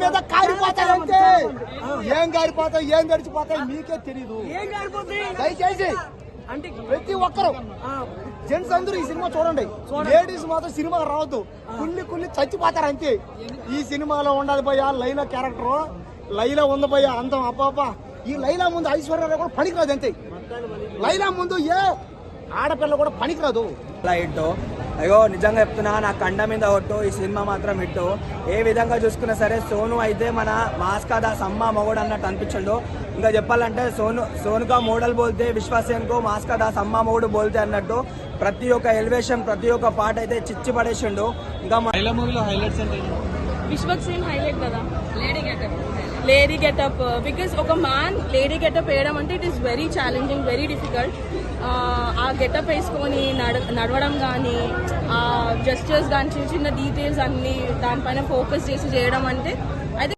మీద కారిపోతాయి అంతే. ఏం కారిపోతాయి ఏం గడిచిపోతాయి మీకే తెలీదు. దయచేసి అంటే ప్రతి ఒక్కరు జెంట్స్ అందరూ ఈ సినిమా చూడండి. లేడీస్ మాత్రం సినిమా రావద్దు, కుళ్ళి చచ్చిపోతారు అంతే. ఈ సినిమాలో ఉండాలి భయ్యా లైలా క్యారెక్టర్. లైలా ఉంది భయ్యా అందం అబ్బాబా. ఈ లైలా ముందు ఐశ్వర్యరావు కూడా పనికిరాదు అంతే. లైలా ముందు ఏ ఆడపిల్ల కూడా పనికిరాదు. హిట్ అయ్యో నిజంగా చెప్తున్నా, నా కండ మీద ఒట్టు. ఈ సినిమా మాత్రం హిట్. ఏ విధంగా చూసుకున్నా సరే సోను అయితే మన మాస్ కదా సమ్మ మొగడు అన్నట్టు అనిపించండు. ఇంకా చెప్పాలంటే సోనుకా మోడల్ బోల్తే విశ్వాసేన్కో మాస్ కదా సమ్మ మొగడు బోల్తే అన్నట్టు ప్రతి ఒక్క ఎలివేషన్ ప్రతి ఒక్క పాట అయితే చిచ్చి పడేసిండు. ఇంకా మూవీలో హైలైట్స్ అంటే విశ్వక్సేన్ హైలైట్ కదా, లేడీ గెటప్. బికాస్ ఒక మ్యాన్ లేడీ గెటప్ వేయడం అంటే it is very challenging, very difficult. ఆ గెటప్ వేసుకొని నడవడం కానీ, ఆ జెస్చర్స్ కానీ, చిన్న చిన్న డీటెయిల్స్ అన్ని దానిపైన ఫోకస్ చేసి చేయడం అంటే